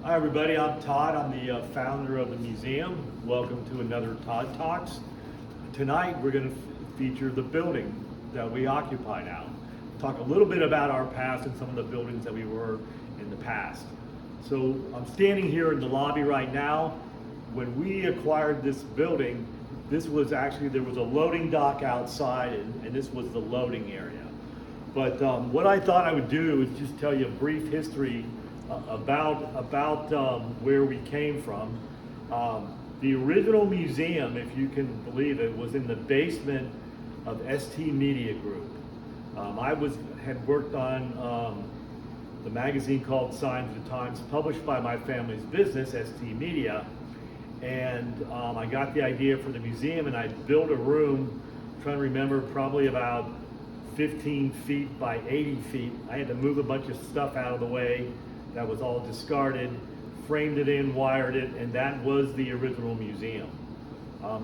Hi everybody, I'm Todd. I'm the founder of the museum. Welcome to another Todd Talks. Tonight we're going to feature the building that we occupy now. Talk a little bit about our past and some of the buildings that we were in the past. So I'm standing here in the lobby right now. When we acquired this building, this was actually, there was a loading dock outside and this was the loading area. But what I thought I would do is just tell you a brief history about where we came from. The original museum, if you can believe it, was in the basement of ST Media Group. I had worked on the magazine called Signs of the Times, published by my family's business, ST Media, and I got the idea for the museum, and I built a room, I'm trying to remember, probably about 15 feet by 80 feet. I had to move a bunch of stuff out of the way that was all discarded, framed it in, wired it, and that was the original museum.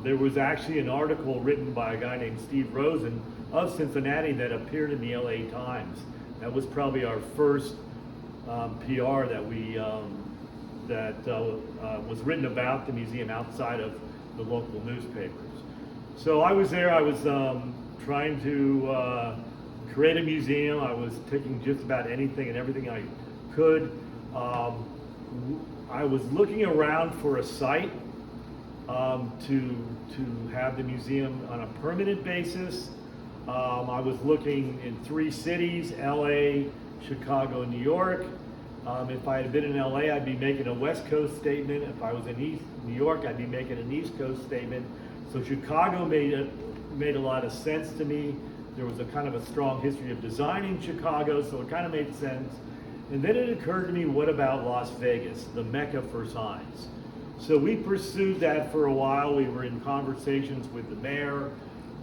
There was actually an article written by a guy named Steve Rosen of Cincinnati that appeared in the LA Times. That was probably our first PR that we was written about the museum outside of the local newspapers. So I was there. I was trying to create a museum. I was taking just about anything and everything I could. I was looking around for a site to have the museum on a permanent basis. I was looking in 3 cities, LA, Chicago, and New York. If I had been in LA, I'd be making a West Coast statement. If I was in New York, I'd be making an East Coast statement. So Chicago made a lot of sense to me. There was a kind of a strong history of design in Chicago, so it kind of made sense. And then it occurred to me, what about Las Vegas, the mecca for signs? So we pursued that for a while. We were in conversations with the mayor.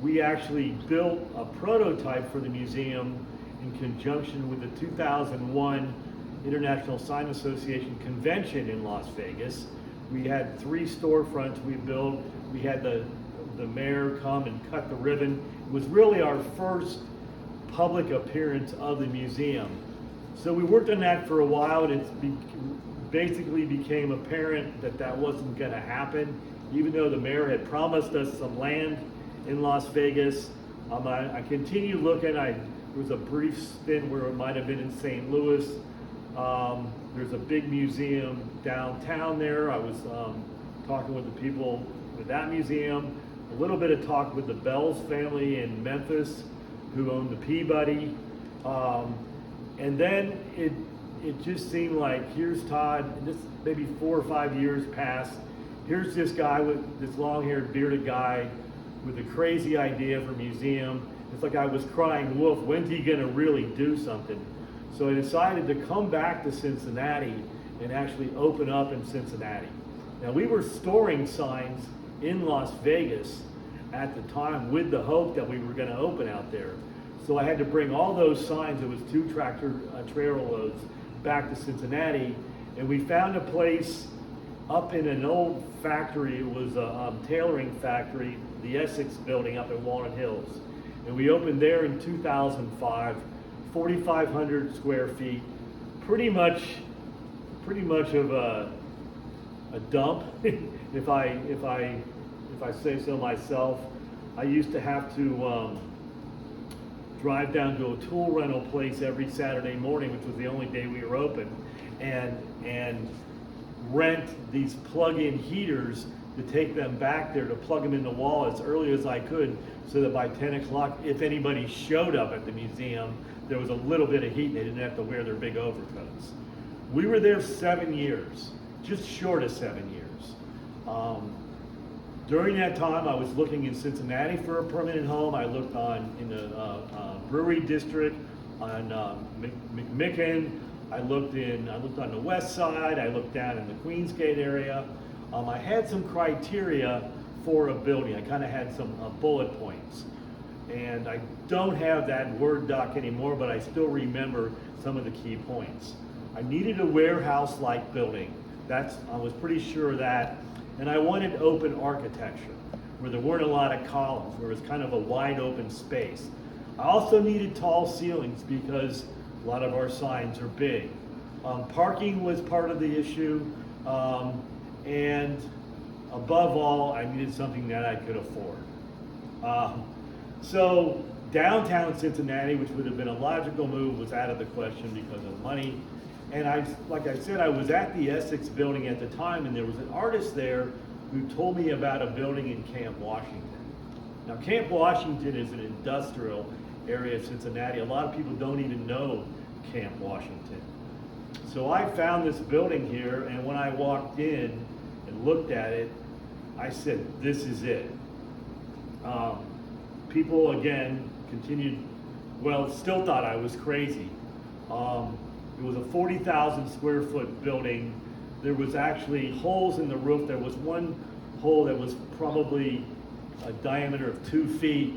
We actually built a prototype for the museum in conjunction with the 2001 International Sign Association convention in Las Vegas. We had 3 storefronts we built. We had the mayor come and cut the ribbon. It was really our first public appearance of the museum. So we worked on that for a while, and it basically became apparent that that wasn't going to happen, even though the mayor had promised us some land in Las Vegas. I continued looking. There was a brief stint where it might have been in St. Louis. There's a big museum downtown there. I was talking with the people with that museum. A little bit of talk with the Bells family in Memphis, who owned the Peabody. And then it just seemed like, here's Todd, and this maybe 4 or 5 years passed. Here's this guy with this long-haired, bearded guy with a crazy idea for a museum. It's like I was crying wolf. When's he gonna really do something? So I decided to come back to Cincinnati and actually open up in Cincinnati. Now, we were storing signs in Las Vegas at the time with the hope that we were gonna open out there. So I had to bring all those signs, it was 2 tractor trailer loads, back to Cincinnati. And we found a place up in an old factory. It was a tailoring factory, the Essex building up in Walnut Hills. And we opened there in 2005, 4,500 square feet, pretty much of a dump, if I say so myself. I used to have to drive down to a tool rental place every Saturday morning, which was the only day we were open, and rent these plug-in heaters to take them back there to plug them in the wall as early as I could, so that by 10 o'clock, if anybody showed up at the museum, there was a little bit of heat and they didn't have to wear their big overcoats. We were there 7 years, just short of 7 years. During that time, I was looking in Cincinnati for a permanent home. I looked in the Brewery District, on McMicken. I looked on the west side. I looked down in the Queensgate area. I had some criteria for a building. I kind of had some bullet points. And I don't have that Word doc anymore, but I still remember some of the key points. I needed a warehouse-like building. I was pretty sure of that. And I wanted open architecture, where there weren't a lot of columns, where it was kind of a wide open space. I also needed tall ceilings because a lot of our signs are big. Parking was part of the issue, and above all, I needed something that I could afford. So downtown Cincinnati, which would have been a logical move, was out of the question because of money. And like I said, I was at the Essex building at the time, and there was an artist there who told me about a building in Camp Washington. Now, Camp Washington is an industrial area of Cincinnati. A lot of people don't even know Camp Washington. So I found this building here, and when I walked in and looked at it, I said, this is it. People, again, still thought I was crazy. It was a 40,000 square foot building. There was actually holes in the roof. There was one hole that was probably a diameter of 2 feet,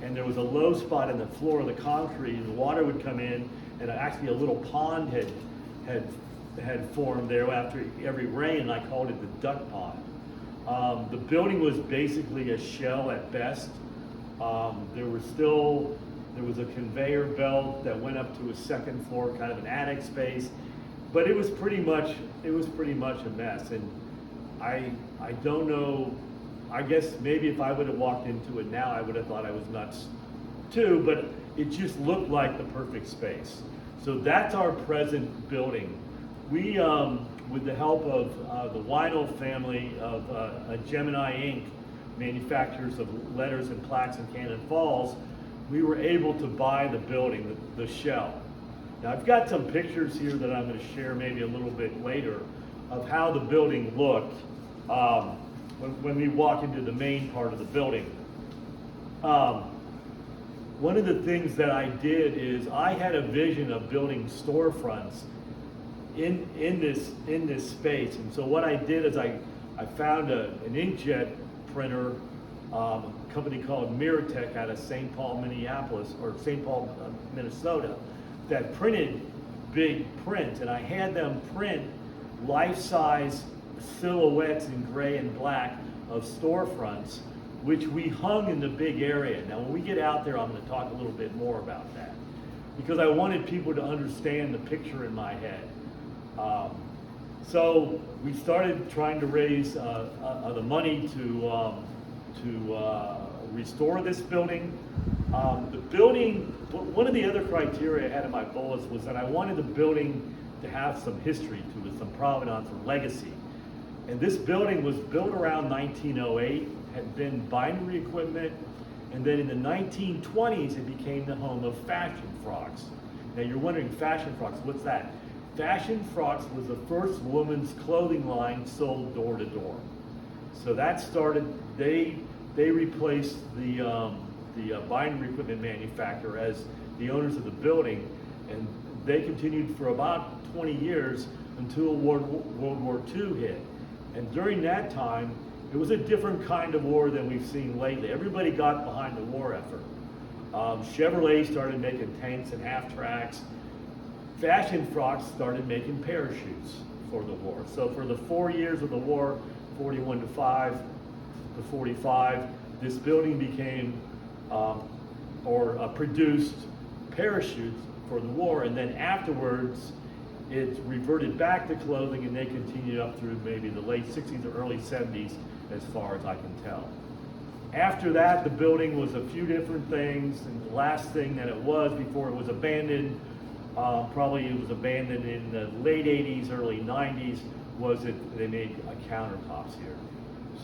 and there was a low spot in the floor of the concrete, and the water would come in, and actually a little pond had formed there after every rain, and I called it the duck pond. The building was basically a shell at best. There was a conveyor belt that went up to a second floor, kind of an attic space, but it was pretty much a mess. And I don't know. I guess maybe if I would have walked into it now, I would have thought I was nuts too. But it just looked like the perfect space. So that's our present building. We, with the help of the Weinel family of Gemini Inc., manufacturers of letters and plaques in Cannon Falls, we were able to buy the building, the shell. Now I've got some pictures here that I'm going to share maybe a little bit later of how the building looked when we walk into the main part of the building. One of the things that I did is I had a vision of building storefronts in this space, and so what I did is I found an inkjet printer, a company called Miratech out of St. Paul, Minnesota, that printed big print, and I had them print life-size silhouettes in gray and black of storefronts, which we hung in the big area. Now, when we get out there, I'm going to talk a little bit more about that, because I wanted people to understand the picture in my head. So we started trying to raise the money to restore this building. One of the other criteria I had in my bullets was that I wanted the building to have some history to it, some provenance or legacy. And this building was built around 1908, had been bindery equipment, and then in the 1920s it became the home of Fashion Frocks. Now you're wondering, Fashion Frocks, what's that? Fashion Frocks was the first women's clothing line sold door to door. So that started, they replaced the bindery equipment manufacturer as the owners of the building, and they continued for about 20 years until World War II hit. And during that time, it was a different kind of war than we've seen lately. Everybody got behind the war effort. Chevrolet started making tanks and half-tracks. Fashion Frocks started making parachutes for the war. So for the 4 years of the war, 41 to 5 to 45, this building became produced parachutes for the war, and then afterwards it reverted back to clothing, and they continued up through maybe the late 60s or early 70s as far as I can tell. After that, the building was a few different things, and the last thing that it was before it was abandoned, probably it was abandoned in the late 80s, early 90s, was that they made countertops here.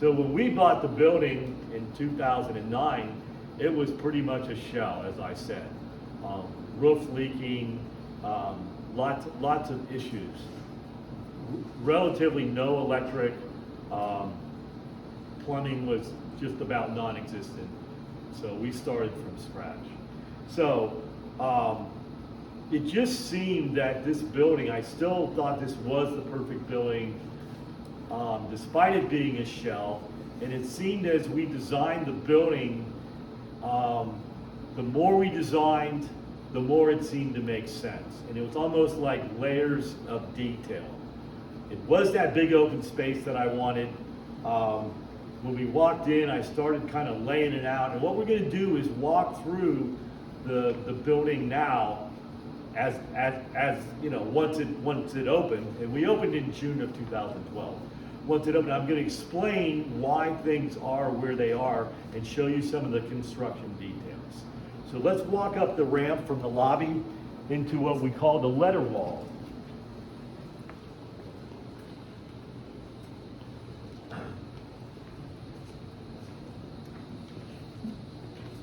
So when we bought the building in 2009, it was pretty much a shell, as I said. Roof leaking, lots of issues. Relatively no electric. Plumbing was just about non-existent. So we started from scratch. So it just seemed that this building, I still thought this was the perfect building, despite it being a shell. And it seemed as we designed the building, the more we designed, the more it seemed to make sense. And it was almost like layers of detail. It was that big open space that I wanted. When we walked in, I started kind of laying it out. And what we're going to do is walk through the building now as you know, once it opened, and we opened in June of 2012. Once it opened, I'm going to explain why things are where they are and show you some of the construction details. So let's walk up the ramp from the lobby into what we call the letter wall.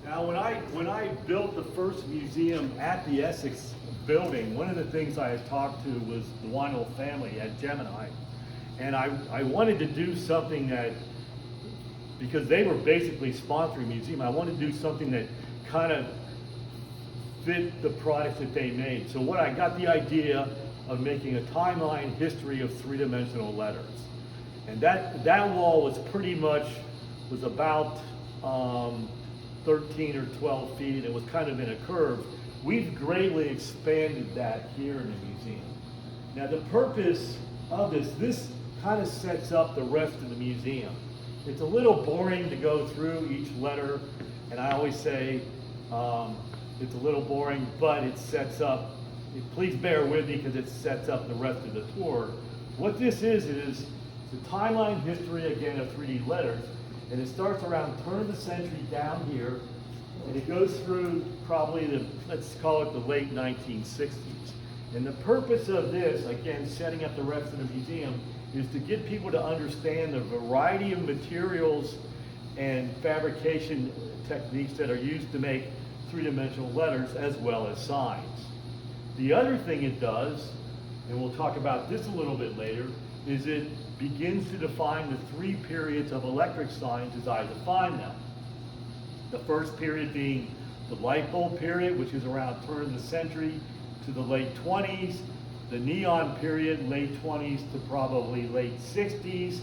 Now, when I built the first museum at the Essex building, one of the things I had talked to was the Weinel family at Gemini. And I wanted to do something that, because they were basically sponsoring the museum, I wanted to do something that kind of fit the products that they made. So what I got the idea of making a timeline history of three-dimensional letters. And that wall was pretty much, was about 13 or 12 feet, and it was kind of in a curve. We've greatly expanded that here in the museum. Now the purpose of this kind of sets up the rest of the museum. It's a little boring to go through each letter, and I always say it's a little boring, but it sets up, please bear with me because it sets up the rest of the tour. What this is the timeline history again of 3D letters, and it starts around turn of the century down here, and it goes through probably the, let's call it the late 1960s. And the purpose of this, again, setting up the rest of the museum, is to get people to understand the variety of materials and fabrication techniques that are used to make three-dimensional letters as well as signs. The other thing it does, and we'll talk about this a little bit later, is it begins to define the three periods of electric signs as I define them. The first period being the light bulb period, which is around turn of the century to the late 20s, the neon period, late 20s to probably late 60s,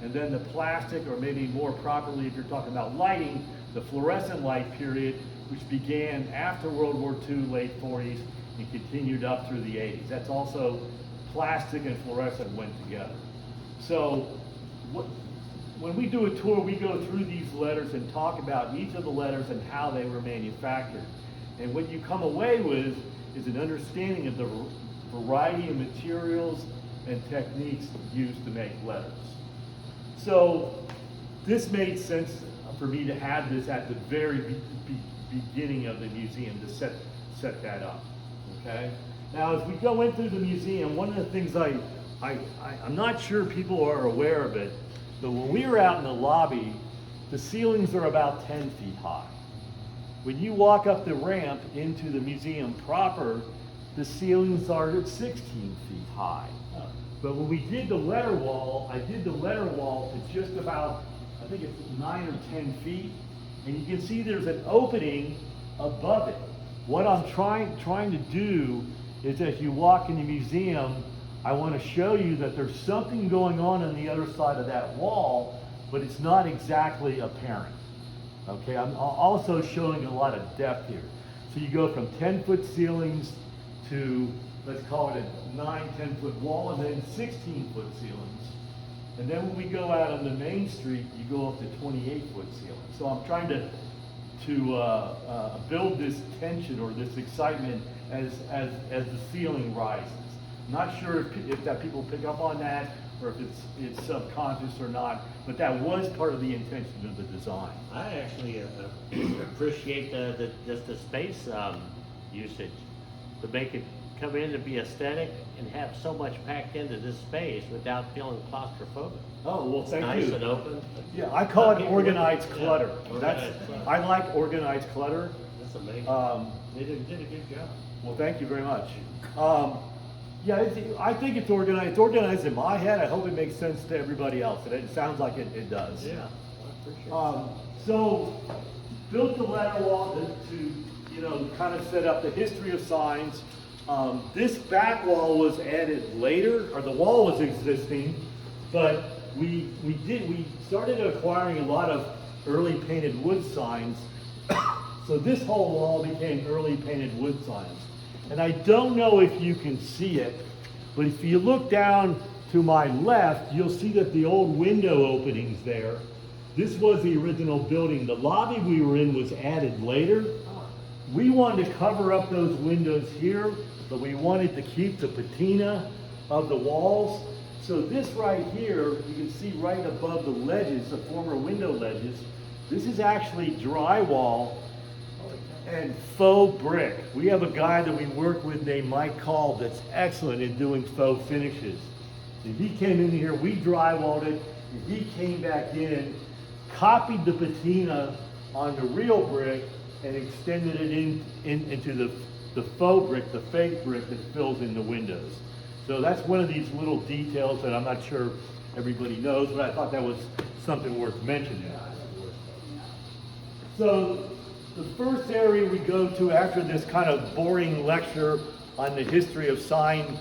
and then the plastic, or maybe more properly if you're talking about lighting, the fluorescent light period, which began after World War II, late 40s, and continued up through the 80s. That's also plastic and fluorescent went together. So when we do a tour, we go through these letters and talk about each of the letters and how they were manufactured. And what you come away with is an understanding of the variety of materials and techniques used to make letters. So this made sense for me to have this at the very beginning of the museum to set that up, okay? Now, as we go into the museum, one of the things I'm not sure people are aware of it, but when we were out in the lobby, the ceilings are about 10 feet high. When you walk up the ramp into the museum proper, the ceilings are at 16 feet high. But when we did the letter wall, I did the letter wall to just about, I think it's 9 or 10 feet, and you can see there's an opening above it. What I'm trying to do is, as you walk in the museum, I want to show you that there's something going on the other side of that wall, but it's not exactly apparent. Okay, I'm also showing a lot of depth here. So you go from 10-foot ceilings to, let's call it a 10-foot wall, and then 16-foot ceilings. And then when we go out on the main street, you go up to 28-foot ceilings. So I'm trying to build this tension or this excitement as the ceiling rises. I'm not sure if that people pick up on that, or if it's subconscious or not, but that was part of the intention of the design. I actually appreciate just the space usage to make it come in and be aesthetic and have so much packed into this space without feeling claustrophobic. Oh, well, thank you. Nice and open. Yeah, I call it organized clutter. Yeah, organized clutter. I like organized clutter. That's amazing. They did a good job. Well, thank you very much. Yeah, I think it's organized. It's organized in my head. I hope it makes sense to everybody else. And it sounds like it does. Yeah, I appreciate it. So, built the letter wall to kind of set up the history of signs. This back wall was added later, or the wall was existing, but we started acquiring a lot of early painted wood signs. So this whole wall became early painted wood signs. And I don't know if you can see it, but if you look down to my left, you'll see that the old window openings there. This was the original building. The lobby we were in was added later. We wanted to cover up those windows here, but we wanted to keep the patina of the walls. So this right here, you can see right above the ledges, the former window ledges, this is actually drywall and faux brick. We have a guy that we work with named Mike Call that's excellent in doing faux finishes. And he came in here, we drywalled it, and he came back in, copied the patina on the real brick, and extended it into the faux brick, the fake brick that fills in the windows. So that's one of these little details that I'm not sure everybody knows, but I thought that was something worth mentioning. So the first area we go to after this kind of boring lecture on the history of sign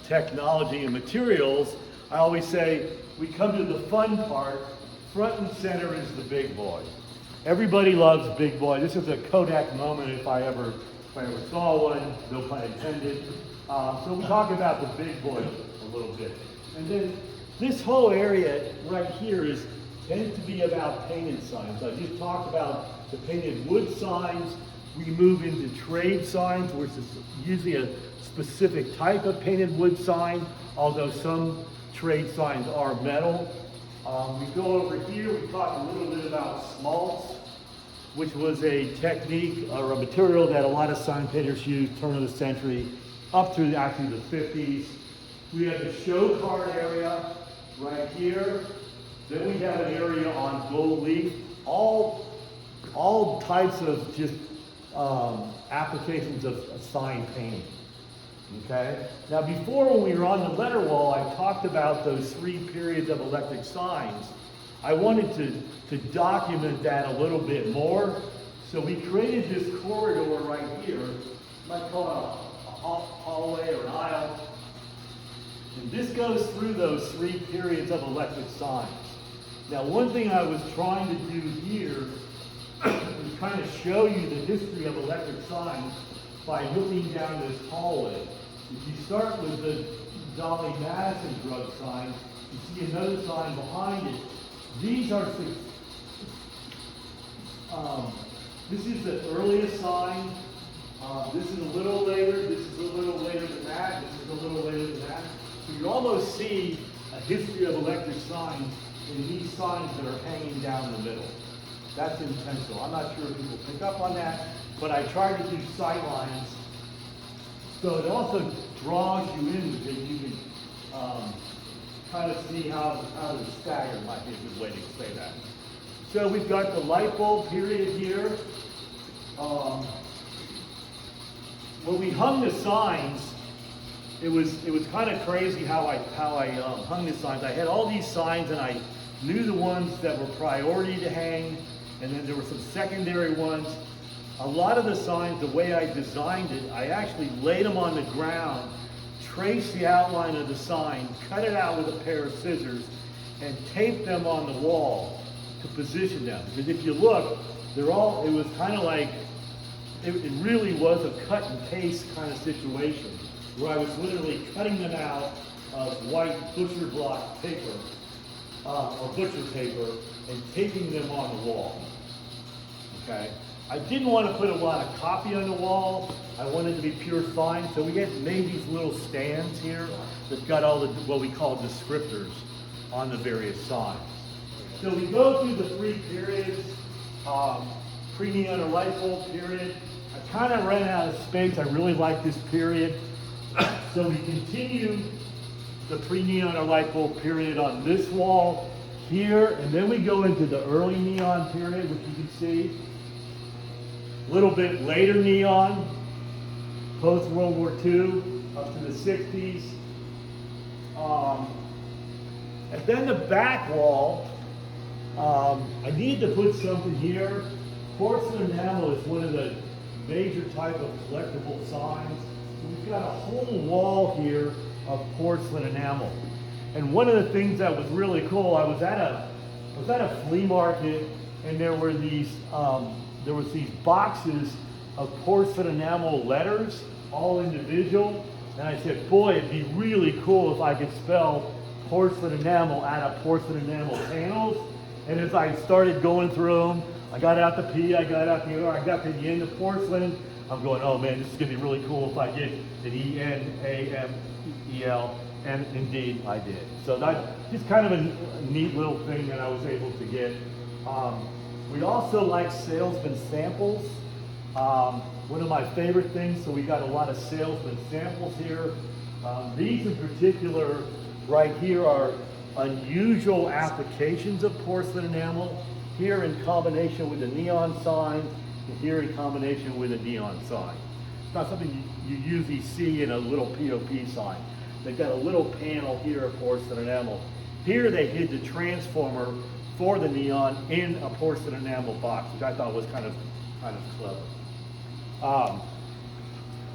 technology and materials, I always say we come to the fun part. Front and center is the big boy. Everybody loves big boy. This is a Kodak moment if I ever saw one, no pun intended. So we talk about the big boy a little bit. And then this whole area right here tends to be about painted signs. I just talked about the painted wood signs. We move into trade signs, which is usually a specific type of painted wood sign, although some trade signs are metal. We go over here, we talk a little bit about smalts, which was a technique or a material that a lot of sign painters used turn of the century up through actually the 50s. We have the show card area right here. Then we have an area on gold leaf. All types of just applications of sign painting. Okay? Now before, when we were on the letter wall, I talked about those 3 periods of electric signs. I wanted to document that a little bit more. So we created this corridor right here. You might call it a hallway or an aisle. And this goes through those 3 periods of electric signs. Now one thing I was trying to do here is kind of show you the history of electric signs by looking down this hallway. If you start with the Dolly Madison drug sign, you see another sign behind it. These are this is the earliest sign. This is a little later. This is a little later than that. This is a little later than that. So you almost see a history of electric signs in these signs that are hanging down the middle. That's intentional. I'm not sure if people pick up on that, but I try to do sight lines. So it also draws you in because you can kind of see how they're staggered, might be a good way to say that. So we've got the light bulb period here. When we hung the signs, it was kind of crazy how I hung the signs. I had all these signs and I knew the ones that were priority to hang, and then there were some secondary ones. A lot of the signs, the way I designed it, I actually laid them on the ground, traced the outline of the sign, cut it out with a pair of scissors, and taped them on the wall to position them. Because if you look, it was kind of like, it really was a cut and paste kind of situation, where I was literally cutting them out of white butcher block paper, or butcher paper, and taping them on the wall. Okay? I didn't want to put a lot of copy on the wall. I wanted it to be pure sign, so we made these little stands here that got all the, what we call descriptors on the various signs. So we go through the 3 periods, pre-neon or light bulb period. I kind of ran out of space. I really like this period. So we continue the pre-neon or light bulb period on this wall here, and then we go into the early neon period, which you can see. A little bit later neon, post-World War II, up to the 60s. And then the back wall, I needed to put something here. Quartz enamel is one of the major type of collectible signs. We've got a whole wall here of porcelain enamel. And one of the things that was really cool, I was at a flea market, and there was these boxes of porcelain enamel letters, all individual. And I said, boy, it'd be really cool if I could spell porcelain enamel out of porcelain enamel panels. And as I started going through them, I got out the P, I got out the R, I got to the end of porcelain. I'm going, oh man, this is gonna be really cool if I get an E-N-A-M-E-L, and indeed I did. So that's just kind of a neat little thing that I was able to get. We also like salesman samples. One of my favorite things, so we got a lot of salesman samples here. These in particular right here are unusual applications of porcelain enamel, here in combination with a neon sign, and here in combination with a neon sign. It's not something you usually see in a little POP sign. They've got a little panel here of porcelain enamel. Here they hid the transformer for the neon in a porcelain enamel box, which I thought was kind of clever.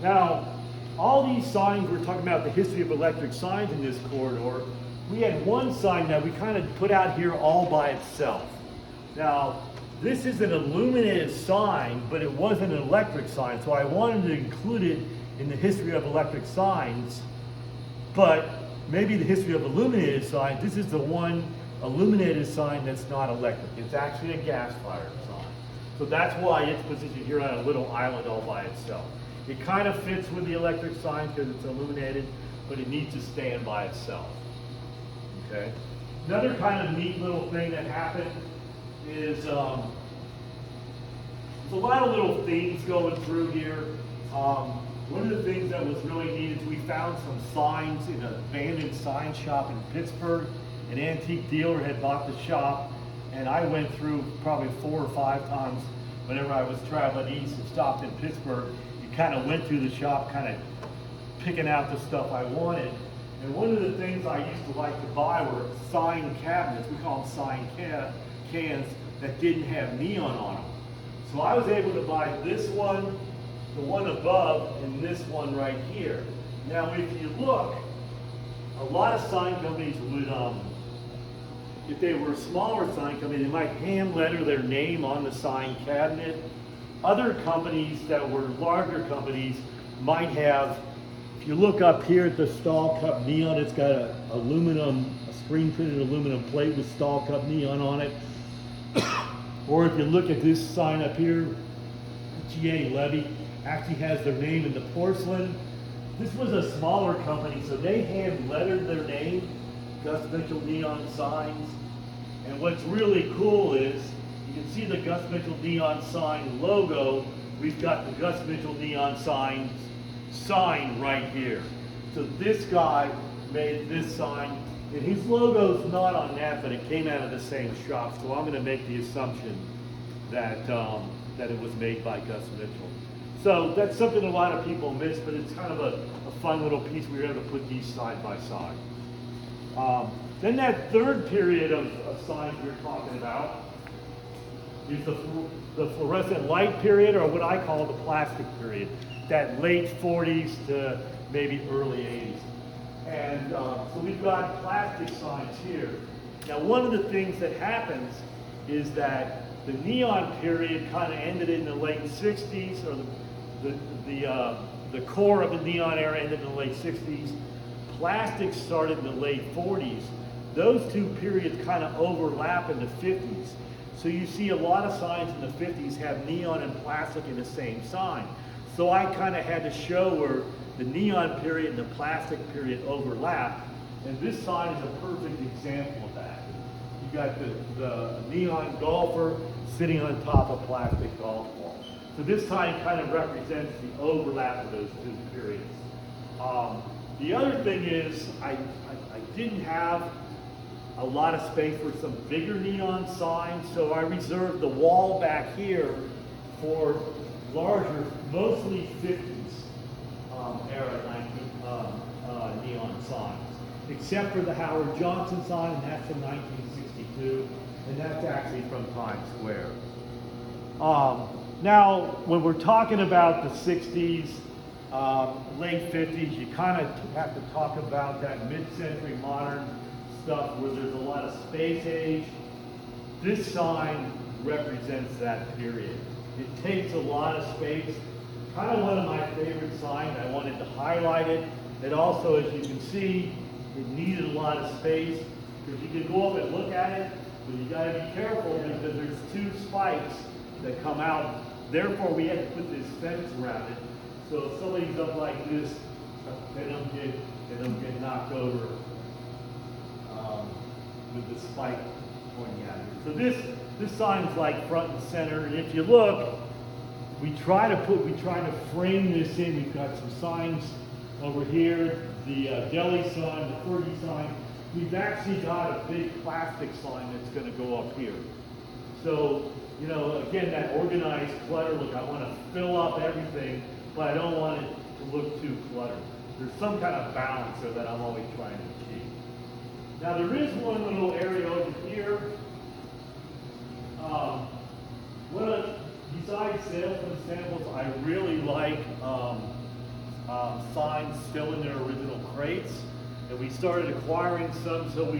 Now, all these signs, we're talking about the history of electric signs in this corridor. We had one sign that we kind of put out here all by itself. Now, this is an illuminated sign, but it wasn't an electric sign, so I wanted to include it in the history of electric signs, but maybe the history of illuminated signs, this is the one illuminated sign that's not electric. It's actually a gas-fired sign. So that's why it's positioned here on a little island all by itself. It kind of fits with the electric sign because it's illuminated, but it needs to stand by itself. Okay. Another kind of neat little thing that happened is there's a lot of little themes going through here. One of the things that was really neat is we found some signs in an abandoned sign shop in Pittsburgh. An antique dealer had bought the shop, and I went through probably 4 or 5 times whenever I was traveling east and stopped in Pittsburgh. You kind of went through the shop, kind of picking out the stuff I wanted. And one of the things I used to like to buy were sign cabinets, we call them sign cans, that didn't have neon on them. So I was able to buy this one, the one above, and this one right here. Now if you look, a lot of sign companies would, if they were a smaller sign company, they might hand letter their name on the sign cabinet. Other companies that were larger companies might have, if you look up here at the Stall Cup neon, it's got a screen printed aluminum plate with Stall Cup neon on it. Or if you look at this sign up here, G.A. Levy actually has their name in the porcelain. This was a smaller company, so they hand lettered their name, Gus Mitchell neon signs. And what's really cool is, you can see the Gus Mitchell neon sign logo. We've got the Gus Mitchell neon sign right here. So this guy made this sign, and his logo's not on that, but it came out of the same shop. So I'm going to make the assumption that that it was made by Gus Mitchell. So that's something a lot of people miss, but it's kind of a fun little piece. We were able to put these side by side. Then that third period of signs we were talking about is the fluorescent light period, or what I call the plastic period, that late 40s to maybe early 80s. And so we've got plastic signs here. Now one of the things that happens is that the neon period kind of ended in the late 60s, or the core of the neon era ended in the late 60s. Plastic started in the late 40s. Those two periods kind of overlap in the 50s. So you see a lot of signs in the 50s have neon and plastic in the same sign. So I kind of had to show where the neon period and the plastic period overlap. And this sign is a perfect example of that. You got the neon golfer sitting on top of plastic golf ball. So this sign kind of represents the overlap of those two periods. The other thing is I didn't have a lot of space for some bigger neon signs, so I reserved the wall back here for larger, mostly 50s era neon signs, except for the Howard Johnson sign, and that's from 1962, and that's actually from Times Square. Now, when we're talking about the 60s, late 50s, you kind of have to talk about that mid-century modern stuff where there's a lot of space age. This sign represents that period. It takes a lot of space. Kind of one of my favorite signs. I wanted to highlight it. And also, as you can see, it needed a lot of space because you can go up and look at it, But you gotta be careful because there's two spikes that come out. Therefore, we had to put this fence around it. So if somebody's up like this, they don't get knocked over with the spike pointing at you. So this sign's like front and center. And if you look, we try to frame this in. We've got some signs over here, the deli sign, the Fergie sign. We've actually got a big plastic sign that's going to go up here. So, you know, again, that organized clutter look, I want to fill up everything, but I don't want it to look too cluttered. There's some kind of balance there that I'm always trying to achieve. Now, there is one little area over here. Besides salesman samples, I really like signs still in their original crates. And we started acquiring some, so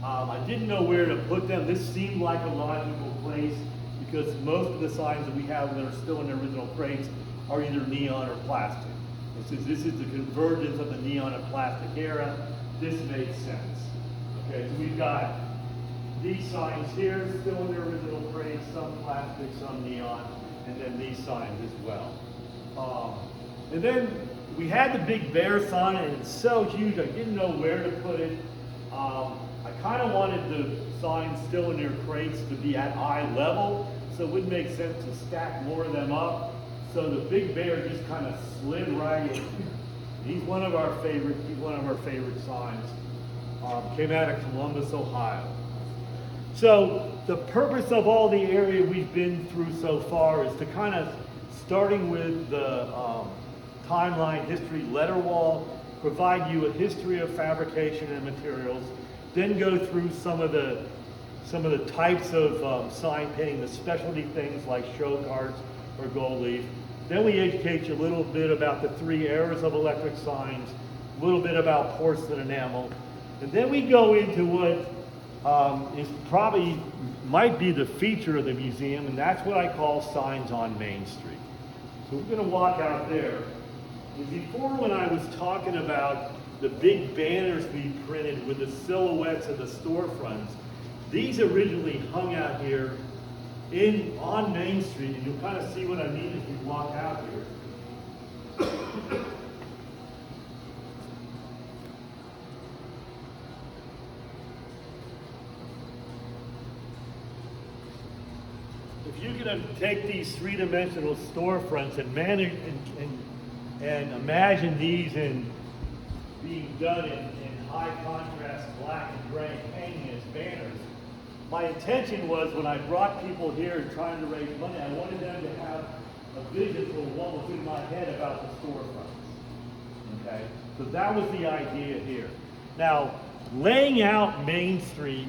I didn't know where to put them. This seemed like a logical place because most of the signs that we have that are still in their original crates are either neon or plastic. And since this is the convergence of the neon and plastic era, this makes sense. Okay, so we've got these signs here still in their original crates, some plastic, some neon, and then these signs as well. And then we had the big bear sign, and it's so huge I didn't know where to put it. I kind of wanted the signs still in their crates to be at eye level, so it wouldn't make sense to stack more of them up. So the big bear just kind of slid right in. He's one of our favorite signs. Came out of Columbus, Ohio. So the purpose of all the area we've been through so far is to kind of, starting with the timeline history letter wall, provide you a history of fabrication and materials, then go through some of the types of sign painting, the specialty things like show cards or gold leaf. Then we educate you a little bit about the 3 eras of electric signs, a little bit about porcelain enamel, and then we go into what is probably might be the feature of the museum, and that's what I call signs on Main Street. So we're going to walk out there. And before, when I was talking about the big banners we printed with the silhouettes of the storefronts, these originally hung out here on Main Street, and you'll kind of see what I mean as we walk out here. If you can take these 3-dimensional storefronts and manage and imagine these being done in high contrast black and gray painting as banners, my intention was when I brought people here trying to raise money, I wanted them to have a vision for what was in my head about the storefronts. Okay, so that was the idea here. Now, laying out Main Street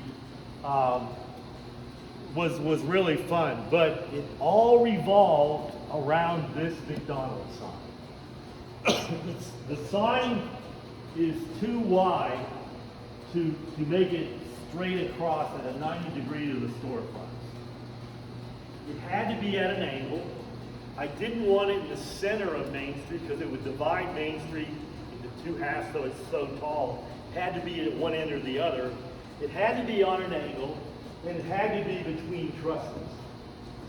was really fun, but it all revolved around this McDonald's sign. The sign is too wide to make it straight across at a 90 degree to the storefronts. It had to be at an angle. I didn't want it in the center of Main Street because it would divide Main Street into 2 halves, so it's so tall. It had to be at one end or the other. It had to be on an angle, and it had to be between trusses.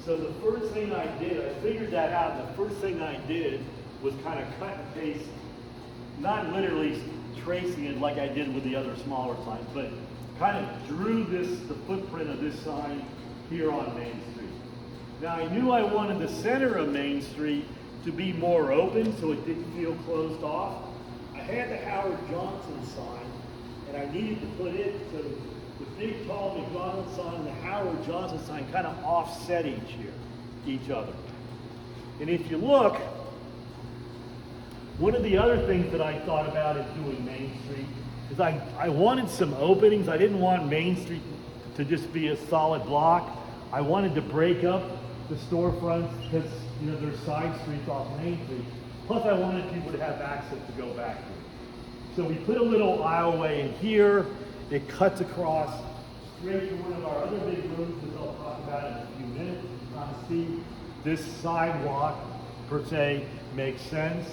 So the first thing I did, I figured that out, and the first thing I did was kind of cut and paste, not literally tracing it like I did with the other smaller signs, but kind of drew the footprint of this sign here on Main Street. Now I knew I wanted the center of Main Street to be more open so it didn't feel closed off. I had the Howard Johnson sign, and I needed to put it so the big tall McDonald's sign and the Howard Johnson sign kind of offset each other. And if you look, one of the other things that I thought about in doing Main Street is I wanted some openings. I didn't want Main Street to just be a solid block. I wanted to break up the storefronts because, you know, there's side streets off Main Street. Plus I wanted people to have access to go back here. So we put a little aisleway in here. It cuts across straight to one of our other big rooms, which I'll talk about in a few minutes. See, this sidewalk per se makes sense.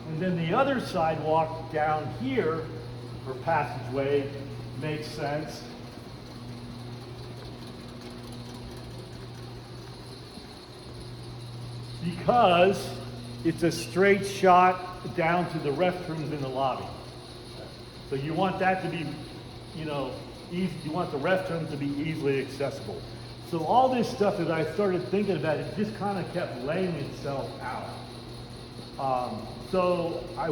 And then the other sidewalk down here, or passageway, makes sense. Because it's a straight shot down to the restrooms in the lobby. So you want that to be, you know, easy, you want the restrooms to be easily accessible. So all this stuff that I started thinking about, it just kind of kept laying itself out. So I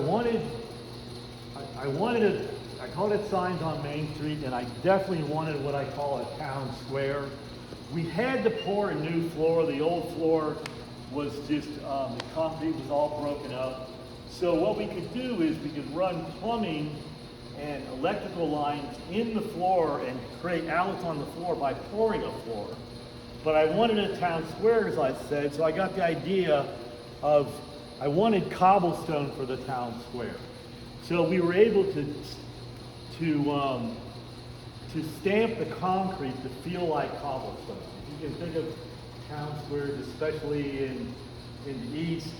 called it signs on Main Street, and I definitely wanted what I call a town square. We had to pour a new floor. The old floor was just, the concrete was all broken up. So what we could do is we could run plumbing and electrical lines in the floor and create outlets on the floor by pouring a floor. But I wanted a town square, as I said, so I got the idea of, I wanted cobblestone for the town square. So we were able to stamp the concrete to feel like cobblestone. You can think of town squares, especially in the East,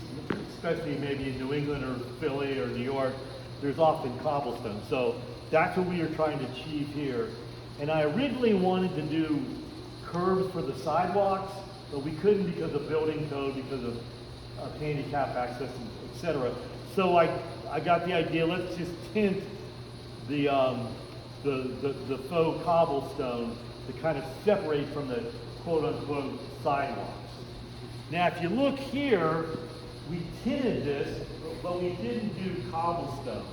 especially maybe in New England or Philly or New York, there's often cobblestone. So that's what we are trying to achieve here. And I originally wanted to do curbs for the sidewalks, but we couldn't because of building code, because of handicap access, etc. So I got the idea, let's just tint the faux cobblestone to kind of separate from the quote-unquote sidewalks. Now, if you look here, we tinted this, but we didn't do cobblestone.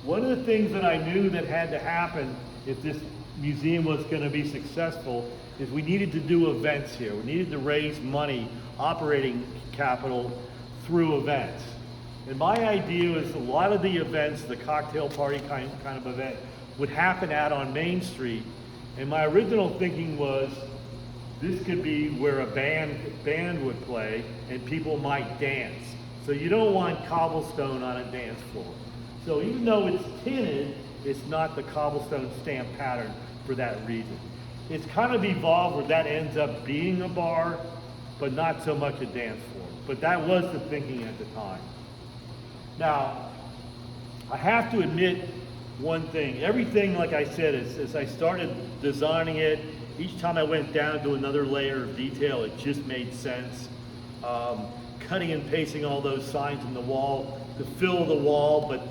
One of the things that I knew that had to happen if this museum was going to be successful is we needed to do events here. We needed to raise money, operating capital, through events. And my idea is a lot of the events, the cocktail party kind of event, would happen out on Main Street. And my original thinking was this could be where a band would play and people might dance. So you don't want cobblestone on a dance floor. So even though it's tinted, it's not the cobblestone stamp pattern for that reason. It's kind of evolved where that ends up being a bar, but not so much a dance floor. But that was the thinking at the time. Now, I have to admit one thing. Everything, like I said, as I started designing it, each time I went down to another layer of detail, it just made sense. Cutting and pasting all those signs in the wall to fill the wall, but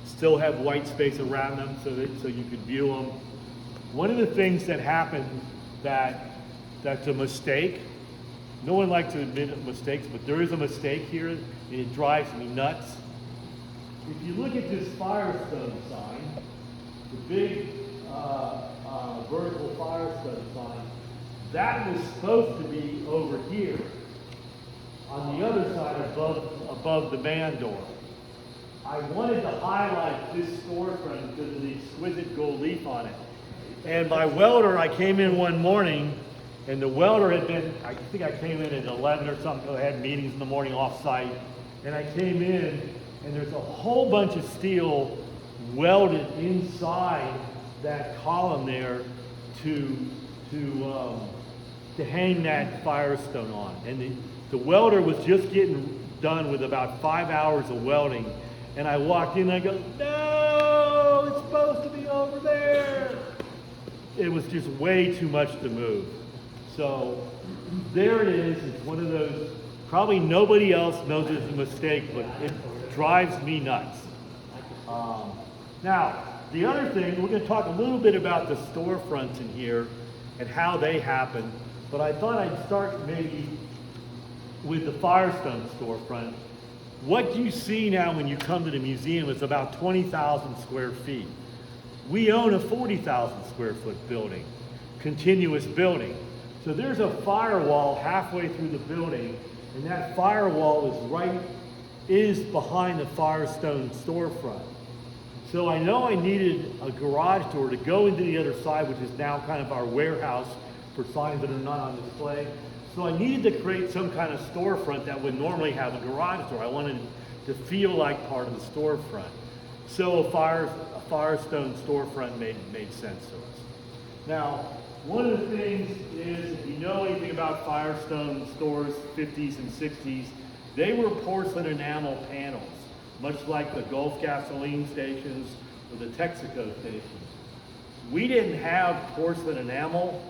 still have white space around them so you could view them. One of the things that happened that's a mistake. No one likes to admit mistakes, but there is a mistake here, and it drives me nuts. If you look at this Firestone sign, the big vertical Firestone sign, that was supposed to be over here, on the other side above the man door. I wanted to highlight this storefront because of the exquisite gold leaf on it. And my welder, I came in one morning, and the welder had been, I think I came in at 11 or something, I had meetings in the morning off-site, and I came in, and there's a whole bunch of steel welded inside that column there to hang that Firestone on. And the welder was just getting done with about 5 hours of welding, and I walked in and I go, no, it's supposed to be over there. It was just way too much to move. So there it is. It's one of those, probably nobody else knows it's a mistake, but it drives me nuts. Now, the other thing, we're going to talk a little bit about the storefronts in here and how they happen, but I thought I'd start maybe with the Firestone storefront. What you see now when you come to the museum is about 20,000 square feet. We own a 40,000 square foot building, continuous building. So there's a firewall halfway through the building, and that firewall is behind the Firestone storefront. So I know I needed a garage door to go into the other side, which is now kind of our warehouse for signs that are not on display. So I needed to create some kind of storefront that would normally have a garage door. I wanted to feel like part of the storefront. So a Firestone storefront made sense to us. Now, one of the things is, if you know anything about Firestone stores, 50s and 60s, they were porcelain enamel panels, much like the Gulf gasoline stations or the Texaco stations. We didn't have porcelain enamel,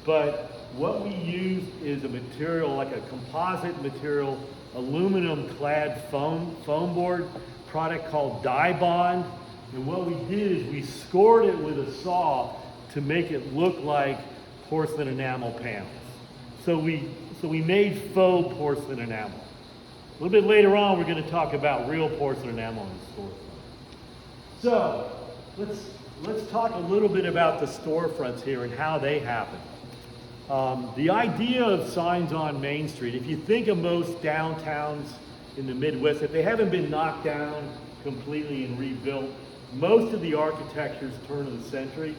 but what we used is a material, like a composite material, aluminum clad foam board product called Dye Bond. And what we did is we scored it with a saw to make it look like porcelain enamel panels. So we made faux porcelain enamel. A little bit later on, we're going to talk about real porcelain enamel in the storefront. So let's talk a little bit about the storefronts here and how they happen. The idea of signs on Main Street, if you think of most downtowns in the Midwest, if they haven't been knocked down completely and rebuilt, most of the architecture is turn of the century.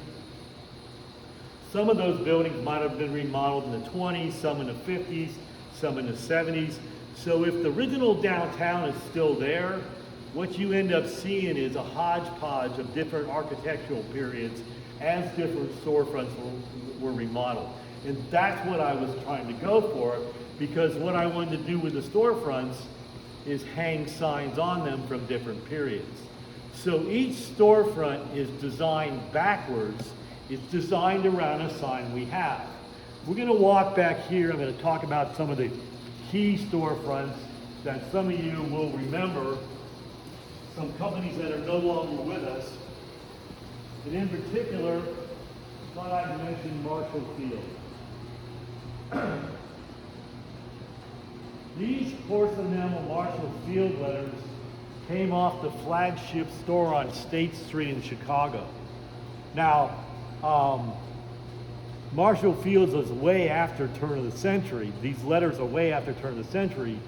Some of those buildings might have been remodeled in the 20s, some in the 50s, some in the 70s. So if the original downtown is still there, what you end up seeing is a hodgepodge of different architectural periods as different storefronts were remodeled. And that's what I was trying to go for, because what I wanted to do with the storefronts is hang signs on them from different periods. So each storefront is designed backwards. It's designed around a sign we have. We're going to walk back here. I'm going to talk about some of the key storefronts that some of you will remember, some companies that are no longer with us. And in particular, I thought I'd mention Marshall Field. These porcelain enamel Marshall Field letters came off the flagship store on State Street in Chicago. Now, Marshall Fields was way after turn of the century. These letters are way after turn of the century.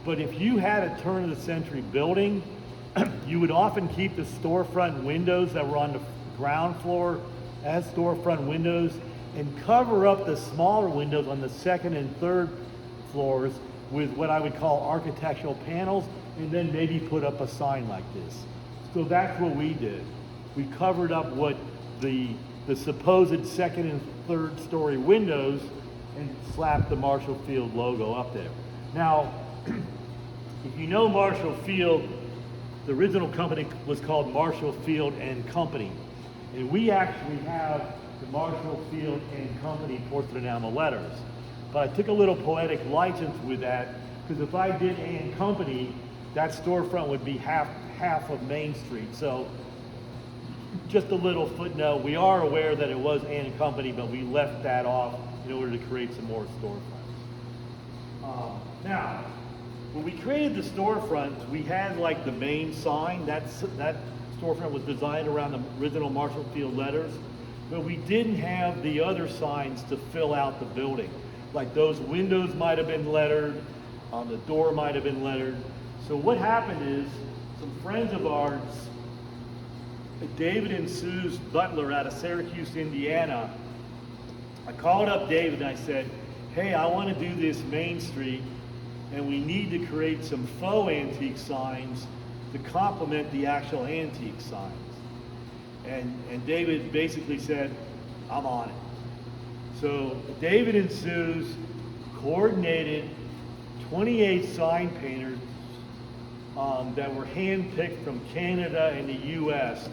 But if you had a turn of the century building, you would often keep the storefront windows that were on the ground floor as storefront windows and cover up the smaller windows on the second and third floors with what I would call architectural panels, and then maybe put up a sign like this. So that's what we did. We covered up what the supposed second and third story windows and slapped the Marshall Field logo up there. Now, if you know Marshall Field, the original company was called Marshall Field and Company. And we actually have the Marshall Field and Company porcelain enamel letters. But I took a little poetic license with that, because if I did and Company, that storefront would be half of Main Street. So just a little footnote, we are aware that it was and Company, but we left that off in order to create some more storefronts. Now, when we created the storefront, we had like the main sign. That storefront was designed around the original Marshall Field letters, but we didn't have the other signs to fill out the building. Like those windows might have been lettered, the door might have been lettered. So what happened is, some friends of ours, David and Suze Butler out of Syracuse, Indiana, I called up David and I said, hey, I want to do this Main Street, and we need to create some faux antique signs to complement the actual antique signs. And David basically said, I'm on it. So David and Suze coordinated 28 sign painters that were handpicked from Canada and the US.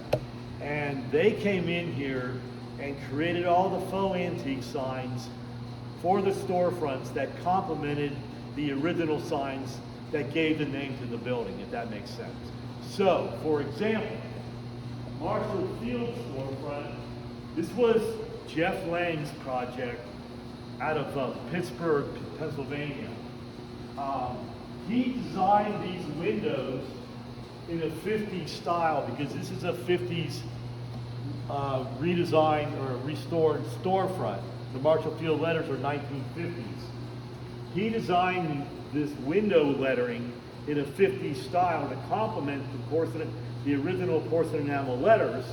And they came in here and created all the faux antique signs for the storefronts that complemented the original signs that gave the name to the building, if that makes sense. So, for example, Marshall Field storefront, this was Jeff Lang's project out of Pittsburgh, Pennsylvania. He designed these windows in a 50s style, because this is a 50s redesigned or restored storefront. The Marshall Field letters are 1950s. He designed this window lettering in a 50s style to complement the original porcelain enamel letters.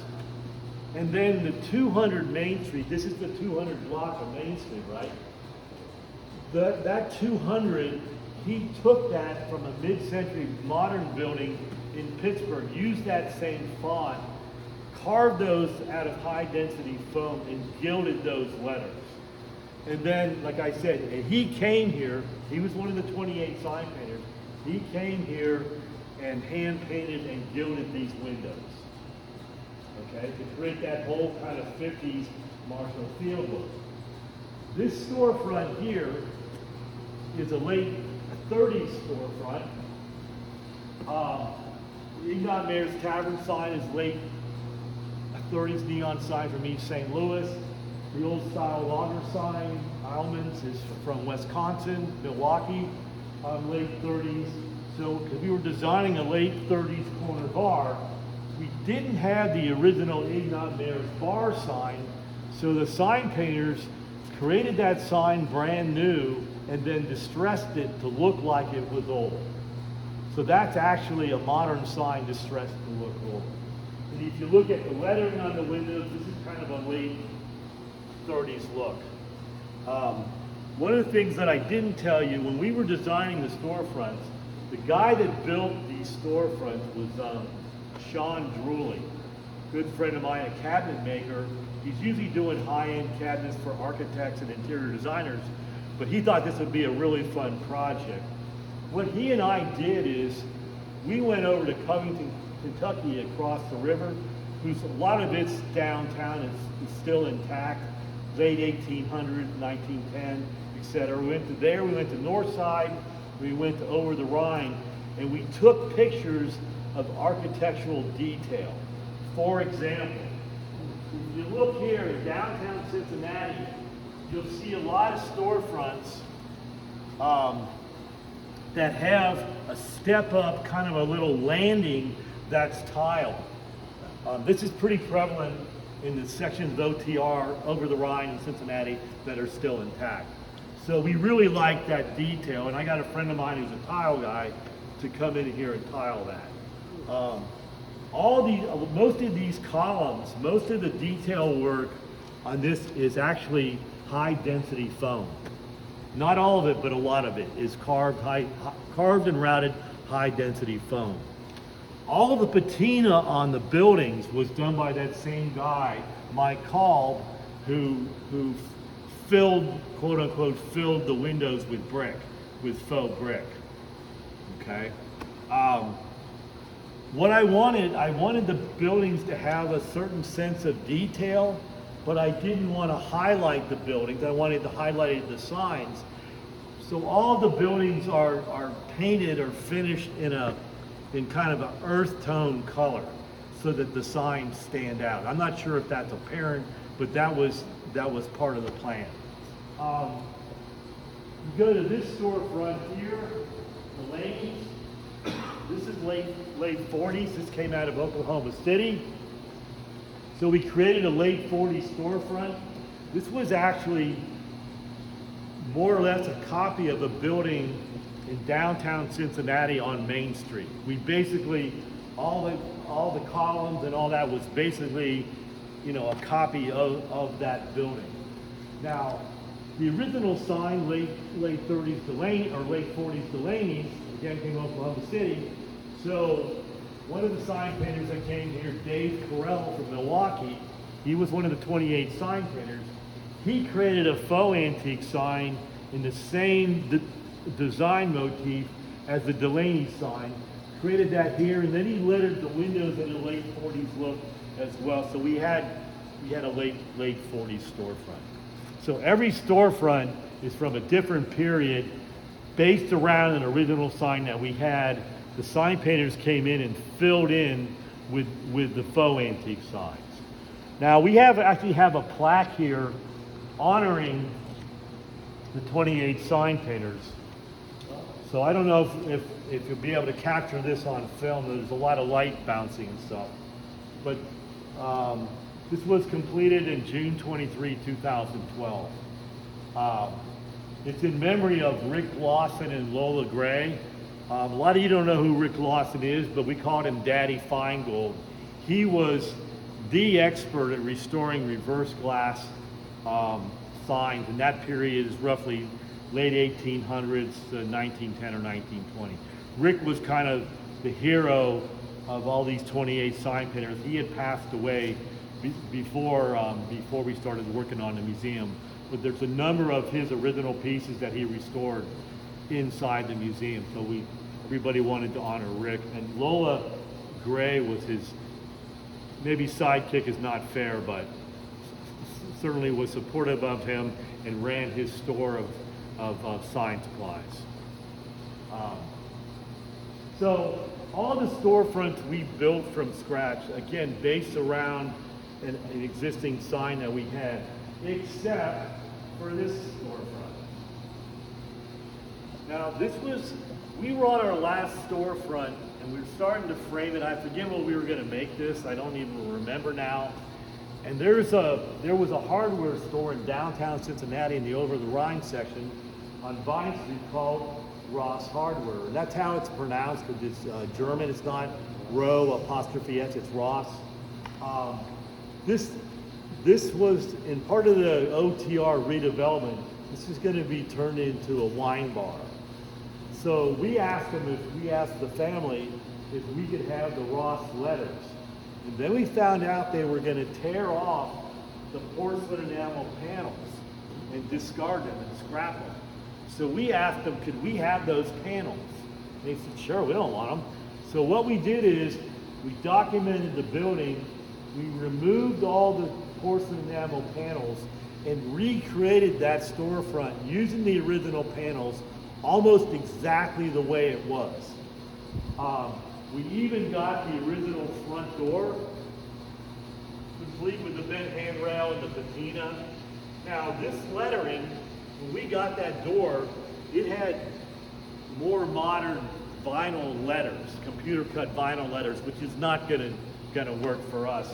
And then the 200 Main Street, this is the 200 block of Main Street, right? That 200, he took that from a mid-century modern building in Pittsburgh, used that same font, carved those out of high-density foam, and gilded those letters. And then, like I said, he came here, he was one of the 28 sign painters, he came here and hand-painted and gilded these windows, okay, to create that whole kind of 50s Marshall Field look. This storefront here is a late 30s storefront. The Ignat Mayor's Tavern sign is late 30s neon sign from East St. Louis. The old style lager sign, Almonds, is from Wisconsin, Milwaukee, late 30s. So, because we were designing a late 30s corner bar, we didn't have the original Ignat Mayor's bar sign, so the sign painters created that sign brand new and then distressed it to look like it was old. So that's actually a modern sign distressed to look old. And if you look at the lettering on the windows, this is kind of a late 30s look. One of the things that I didn't tell you, when we were designing the storefronts, the guy that built these storefronts was Sean Drewley, good friend of mine, a cabinet maker. He's usually doing high-end cabinets for architects and interior designers, but he thought this would be a really fun project. What he and I did is, we went over to Covington, Kentucky, across the river, whose a lot of its downtown is still intact, late 1800s, 1910, etc. We went to there, we went to Northside, we went to over the Rhine, and we took pictures of architectural detail. For example, if you look here in downtown Cincinnati, you'll see a lot of storefronts that have a step up, kind of a little landing that's tiled. This is pretty prevalent in the sections of OTR over the Rhine in Cincinnati that are still intact. So we really like that detail, and I got a friend of mine who's a tile guy to come in here and tile that. Most of these columns, most of the detail work on this is actually high density foam. Not all of it, but a lot of it is carved and routed high density foam. All of the patina on the buildings was done by that same guy, Mike Kalb, who filled, quote unquote, filled the windows with brick, with faux brick. Okay. What I wanted the buildings to have a certain sense of detail, but I didn't want to highlight the buildings. I wanted to highlight the signs. So all the buildings are painted or finished in kind of an earth tone color, so that the signs stand out. I'm not sure if that's apparent, but that was part of the plan. You go to this storefront here, the Laney's. This is late 40s. This came out of Oklahoma City. So we created a late 40s storefront. This was actually more or less a copy of a building in downtown Cincinnati on Main Street. We basically, all the columns and all that was basically, a copy of that building. Now, the original sign, late 30s Delaney, or late 40s Delaney's, again came from Oklahoma City. So one of the sign painters that came here, Dave Carell from Milwaukee, he was one of the 28 sign painters. He created a faux antique sign in the same design motif as the Delaney sign, created that here, and then he lettered the windows in a late 40s look as well. So we had a late 40s storefront. So every storefront is from a different period, based around an original sign that we had. The sign painters came in and filled in with the faux antique signs. Now we actually have a plaque here honoring the 28 sign painters. So I don't know if you'll be able to capture this on film. There's a lot of light bouncing and stuff. But this was completed in June 23, 2012. It's in memory of Rick Lawson and Lola Gray. A lot of you don't know who Rick Lawson is, but we called him Daddy Feingold. He was the expert at restoring reverse glass signs, and that period is roughly late 1800s to 1910 or 1920. Rick was kind of the hero of all these 28 sign painters. He had passed away before we started working on the museum, but there's a number of his original pieces that he restored inside the museum. So everybody wanted to honor Rick, and Lola Gray was his, maybe sidekick is not fair, but certainly was supportive of him and ran his store of sign supplies. So all the storefronts we built from scratch, again, based around an existing sign that we had, except for this storefront. Now we were on our last storefront and we were starting to frame it. I forget what we were going to make this. I don't even remember now. And there was a hardware store in downtown Cincinnati in the Over the Rhine section on Vine Street called Ross Hardware. And that's how it's pronounced because it's German. It's not Rho apostrophe S, it's Ross. This was in part of the OTR redevelopment. This is going to be turned into a wine bar. So we asked the family if we could have the Ross letters. And then we found out they were going to tear off the porcelain enamel panels and discard them and scrap them. So we asked them, could we have those panels? And they said, sure, we don't want them. So what we did is we documented the building, we removed all the porcelain enamel panels and recreated that storefront using the original panels almost exactly the way it was. We even got the original front door, complete with the bent handrail and the patina. Now this lettering, when we got that door, it had more modern vinyl letters, computer cut vinyl letters, which is not gonna work for us.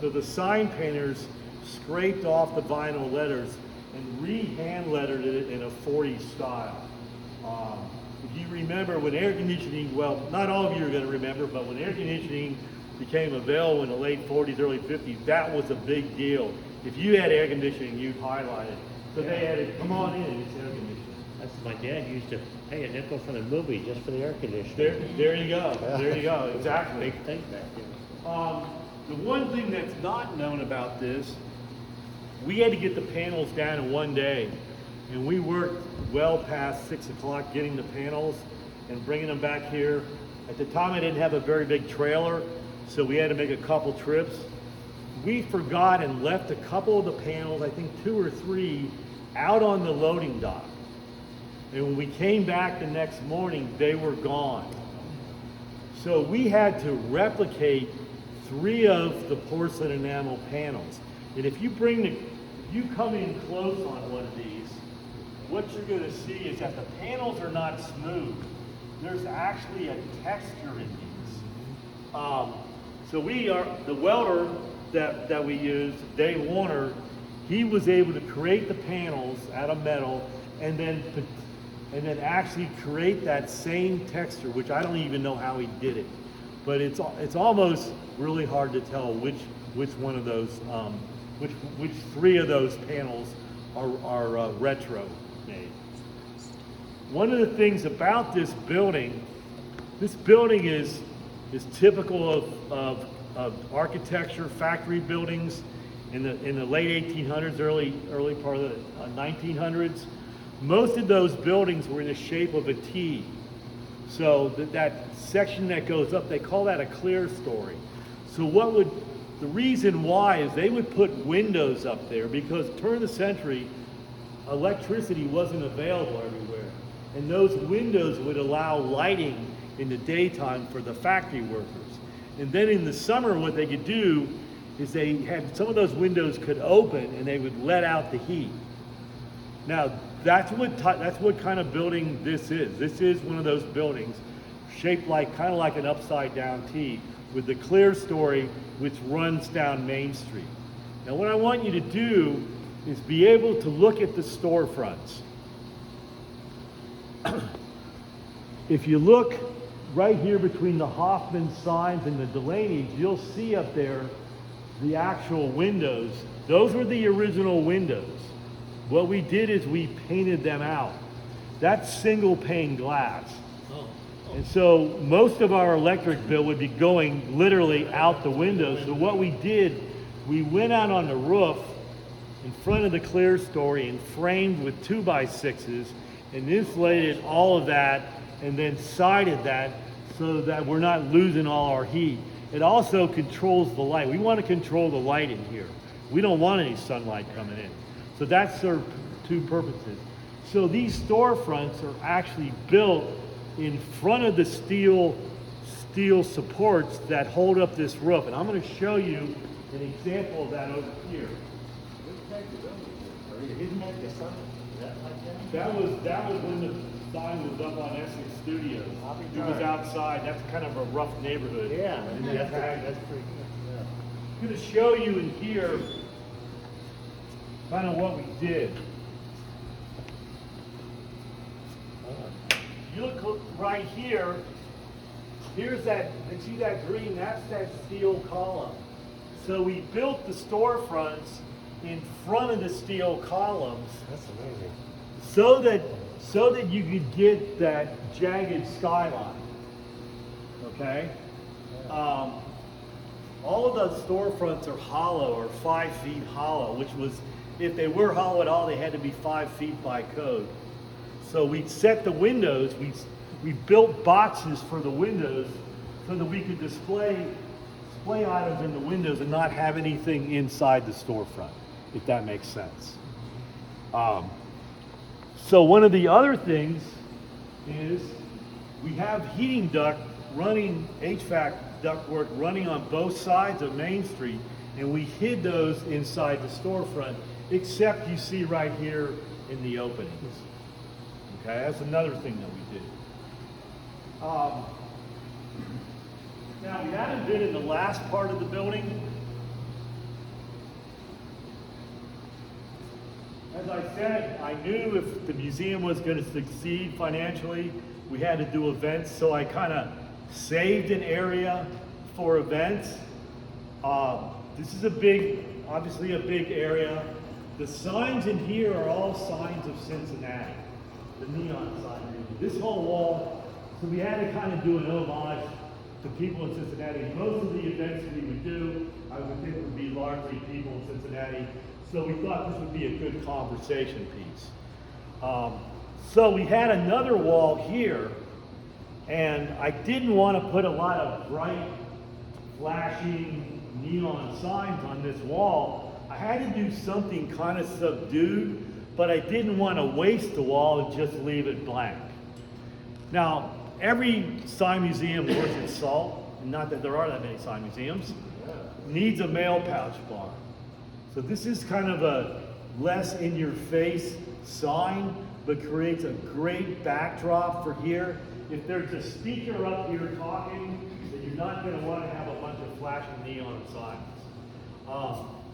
So the sign painters scraped off the vinyl letters and re-hand lettered it in a 40s style. If you remember when air conditioning, well, not all of you are going to remember, but when air conditioning became available in the late 40s, early 50s, that was a big deal. If you had air conditioning, you'd highlight it. So they had it, come on in, it's air conditioning. That's my dad used to pay a nickel for the movie just for the air conditioning. There you go. There you go. Exactly. Big thing back then. The one thing that's not known about this, we had to get the panels down in one day. And we worked well past 6 o'clock getting the panels and bringing them back here. At the time, I didn't have a very big trailer, so we had to make a couple trips. We forgot and left a couple of the panels, I think 2 or 3, out on the loading dock. And when we came back the next morning, they were gone. So we had to replicate 3 of the porcelain enamel panels. And if you come in close on one of these, what you're going to see is that the panels are not smooth. There's actually a texture in these. So the welder that we used, Dave Warner, he was able to create the panels out of metal and then actually create that same texture, which I don't even know how he did it. But it's almost really hard to tell which one of those, which 3 of those panels are retro made. One of the things about this building is typical of architecture, factory buildings in the late 1800s, early part of the 1900s. Most of those buildings were in the shape of a T. So that section that goes up, they call that a clear story. So the reason why is they would put windows up there because turn of the century, electricity wasn't available everywhere. And those windows would allow lighting in the daytime for the factory workers. And then in the summer, what they could do is they had some of those windows could open and they would let out the heat. Now, that's what kind of building this is. This is one of those buildings shaped kind of like an upside down T with the clear story which runs down Main Street. Now, what I want you to do is be able to look at the storefronts. If you look right here between the Hoffman signs and the Delaney's, you'll see up there the actual windows. Those were the original windows. What we did is we painted them out. That's single pane glass. And so most of our electric bill would be going literally out the window. So what we did, we went out on the roof in front of the clear story and framed with 2x6s and insulated all of that and then sided that so that we're not losing all our heat. It also controls the light. We want to control the light in here. We don't want any sunlight coming in. So that served two purposes. So these storefronts are actually built in front of the steel supports that hold up this roof. And I'm going to show you an example of that over here. That was when the sign was up on Essex Studios. It was outside. That's kind of a rough neighborhood. Yeah, And that's pretty good. Yeah. I'm going to show you in here kind of what we did. You look right here, here's that, see that green, that's that steel column. So we built the storefronts in front of the steel columns. That's amazing. So that you could get that jagged skyline, okay? All of the storefronts are hollow, or 5 feet hollow, which was, if they were hollow at all, they had to be 5 feet by code. So we set the windows, we built boxes for the windows so that we could display items in the windows and not have anything inside the storefront, if that makes sense. So one of the other things is we have heating duct running, HVAC ductwork running on both sides of Main Street, and we hid those inside the storefront, except you see right here in the openings. Okay, that's another thing that we did. Now, we haven't been in the last part of the building. As I said, I knew if the museum was going to succeed financially, we had to do events, so I kind of saved an area for events. This is obviously a big area. The signs in here are all signs of Cincinnati, the neon sign. This whole wall, so we had to kind of do an homage to people in Cincinnati. Most of the events we would do, I would think would be largely people in Cincinnati. So we thought this would be a good conversation piece. So we had another wall here, and I didn't want to put a lot of bright, flashing neon signs on this wall. I had to do something kind of subdued, but I didn't want to waste the wall and just leave it blank. Now, every sign museum worth its salt, and not that there are that many sign museums, needs a mail pouch bar. So this is kind of a less in-your-face sign, but creates a great backdrop for here. If there's a speaker up here talking, then you're not going to want to have a bunch of flashing neon signs.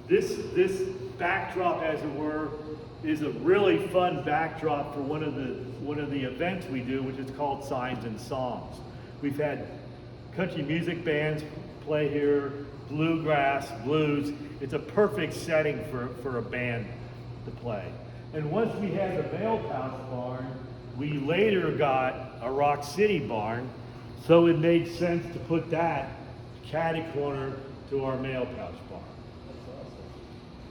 This backdrop, as it were, is a really fun backdrop for one of the events we do, which is called Signs and Songs. We've had country music bands play here, bluegrass, blues. It's a perfect setting for a band to play. And once we had the mail pouch barn, we later got a Rock City barn, so it made sense to put that catty corner to our mail pouch barn.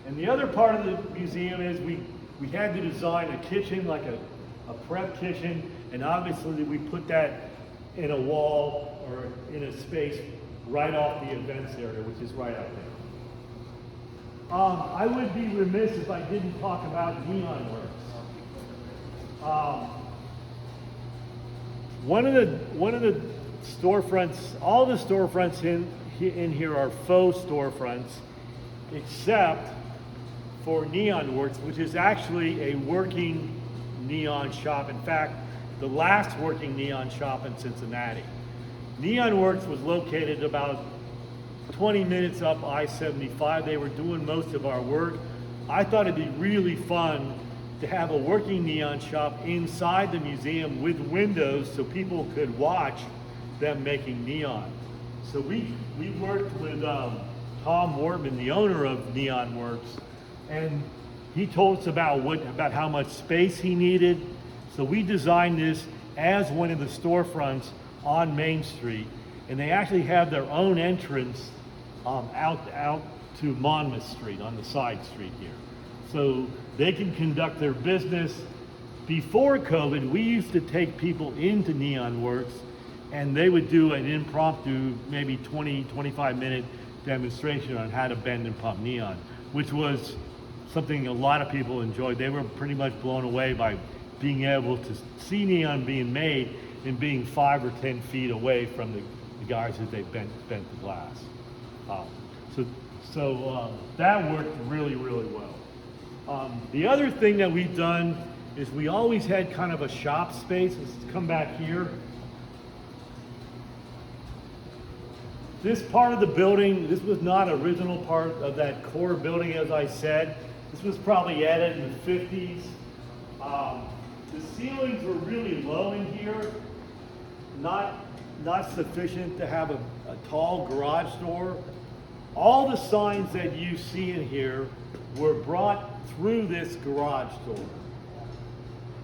And the other part of the museum is we had to design a kitchen, like a prep kitchen, and obviously we put that in a wall or in a space right off the events area, which is right out there. I would be remiss if I didn't talk about Neon Works. One of the storefronts, all the storefronts in here are faux storefronts, except for Neon Works, which is actually a working neon shop. In fact, the last working neon shop in Cincinnati. Neon Works was located about 20 minutes up I-75. They were doing most of our work. I thought it'd be really fun to have a working neon shop inside the museum with windows so people could watch them making neon. So we worked with Tom Wortman, the owner of Neon Works, and he told us about how much space he needed. So we designed this as one of the storefronts on Main Street, and they actually have their own entrance out to Monmouth Street on the side street here. So they can conduct their business. Before COVID, we used to take people into Neon Works, and they would do an impromptu, maybe 20, 25-minute demonstration on how to bend and pump neon. which was something a lot of people enjoyed. They were pretty much blown away by being able to see neon being made and being 5 or 10 feet away from the guys as they bent the glass. So that worked really, really well. The other thing that we've done is we always had kind of a shop space. Let's come back here. This part of the building, this was not original part of that core building, as I said. This was probably added in the 50s. The ceilings were really low in here, not sufficient to have a tall garage door. All the signs that you see in here were brought through this garage door.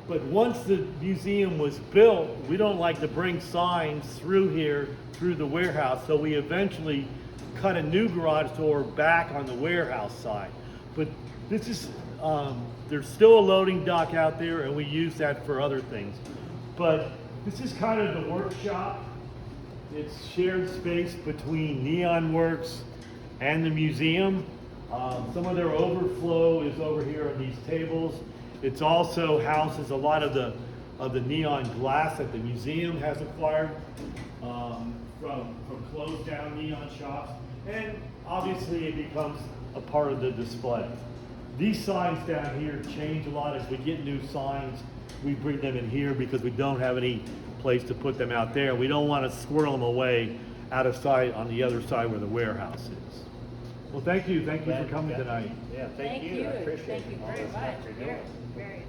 But once the museum was built, we don't like to bring signs through here, through the warehouse, so we eventually cut a new garage door back on the warehouse side. But this is, there's still a loading dock out there, and we use that for other things. But this is kind of the workshop. It's shared space between Neon Works and the museum. Some of their overflow is over here on these tables. It's also houses a lot of the neon glass that the museum has acquired from closed down neon shops, and obviously it becomes a part of the display. These signs down here change a lot. As we get new signs, we bring them in here because we don't have any place to put them out there. We don't want to squirrel them away out of sight on the other side where the warehouse is. Well, thank you for coming tonight. Yeah, thank you. I appreciate Thank you all very the stuff much. you're doing. Very